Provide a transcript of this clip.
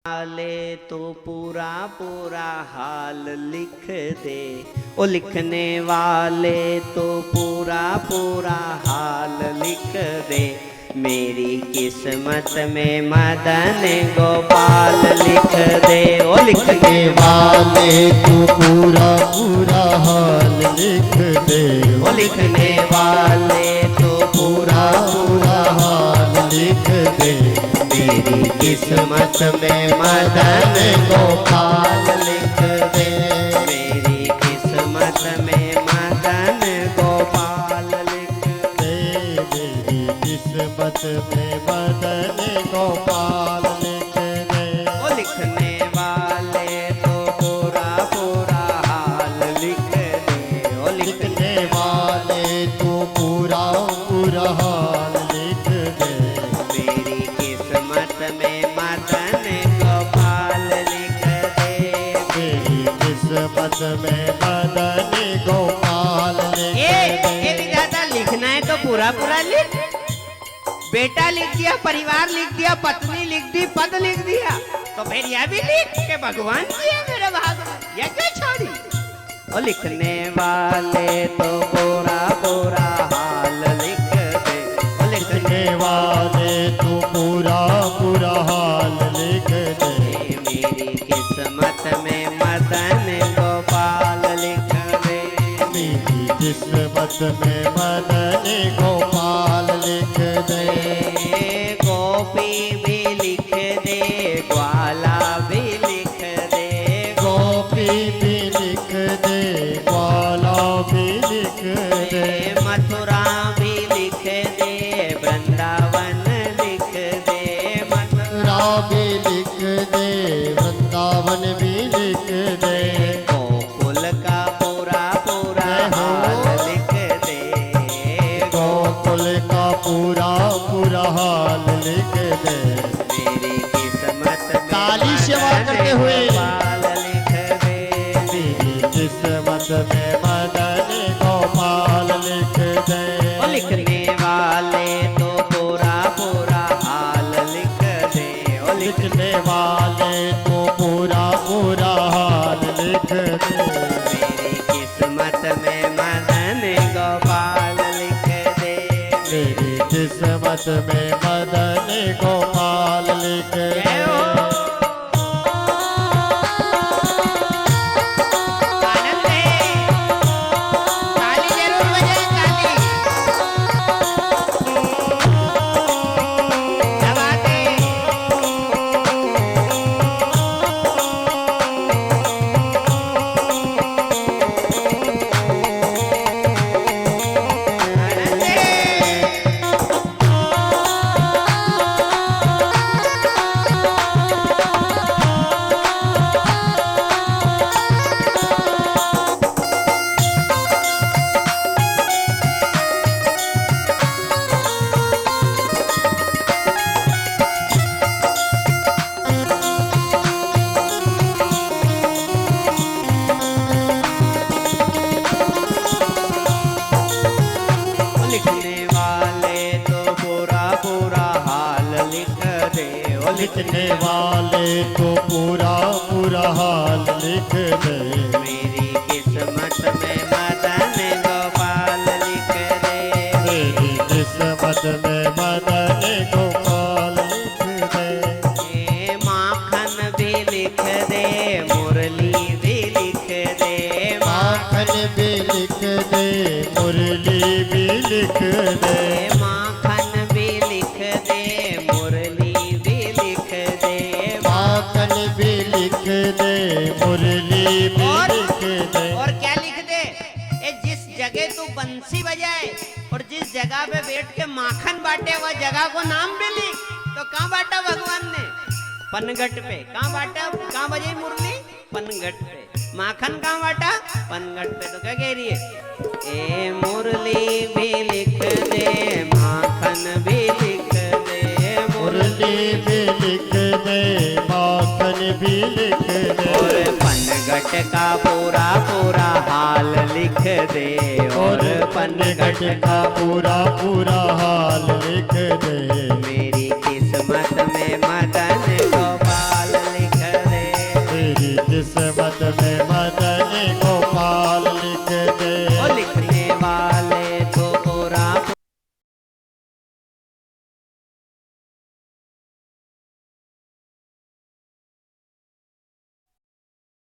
वाले तो पूरा पूरा हाल लिख दे, ओ लिखने वाले तो पूरा पूरा हाल लिख दे। मेरी किस्मत में मदन गोपाल लिख दे, ओ लिखने वाले तो पूरा पूरा हाल लिख दे, ओ लिखने वाले तो पूरा पूरा हाल लिख दे। मेरी किस्मत में मदन गोपाल लिख दे, मेरी किस्मत में मदन गोपाल लिख दे, मेरी किस्मत में मदन गोपाल लिख दे। ओ लिखने वाले तो पूरा पूरा हाल लिख दे, ओ लिखने वाले तो पूरा पूरा हाल लिख दे। मेरी किस्मत में मदन गोपाल लिख दे, मेरी किस्मत में मदन गोपाल लिख दे। ये विधाता लिखना है तो पूरा पूरा लिख। बेटा लिख दिया, परिवार लिख दिया, पत्नी लिख दी, पद लिख दिया, तो फिर यह भी लिख के भगवान जी है मेरे भाग में, यह क्यों छोड़ी? और लिखने वाले तो पूरा पूरा हाल लिख दे, और लिखने वाले तो पूरा पूरा हाल लिख दे। मेरी किस्मत में मदन गोपाल लिख दे, मेरी किस्मत में मदन गोपाल लिख दे। गोपी भी लिख दे, ग्वाला भी लिख दे, गोपी भी लिख दे, ग्वाला भी लिख दे। मथुरा भी लिख दे, वृंदावन लिख दे, मथुरा भी लिख दे, वृंदावन भी लिख दे। गोकुल का पूरा पूरा हाल लिख दे, गोकुल का पूरा पूरा हाल लिख दे। मेरी किस्मत में काली सेवा करते हुए गोपाल लिख दे, मेरी किस्मत में मदन गोपाल लिख दे। ओ लिखने वाले तो पूरा पूरा हाल लिख दे, ओ लिखने वाले तो पूरा पूरा हाल लिख दे। मेरी किस्मत में मदन गोपाल लिख दे, मेरी किस्मत में मदन गोपाल लिख दे। आनंद है, ताली जरूर बजाएं, ताली। क्या बात है? आनंद है। लिखने वाले तो पूरा पूरा हाल लिख दे, ओ लिखने वाले तो पूरा पूरा हाल लिख दे। मेरी किस्मत में मदन गोपाल लिख दे, मेरी किस्मत में मदन गोपाल लिख दे। ए माखन भी लिख दे, मुरली भी लिख दे, माखन भी लिख दे, मुरली भी लिख दे। माखन भी लिख दे, मुरली भी लिख दे, माखन भी लिख दे, मुरली भी लिख दे। और क्या लिख दे? ए जिस जगह तू बंसी बजाए और जिस जगह पे बैठ के माखन बांटे वह जगह को नाम भी लिख। तो कहाँ बांटा भगवान ने? पनघट पे। कहाँ बांटा? कहाँ बजाई मुरली? पनघट पे। माखन कहाँ बांटा? पनघट पे। तो क्या कह रही है? ए मुरली भी लिख दे, माखन भी लिख दे, मुरली भी लिख दे, माखन भी लिख दे। और पनघट का पूरा पूरा हाल लिख दे, और पनघट का पूरा पूरा हाल लिख दे। मेरी किस्मत में मदन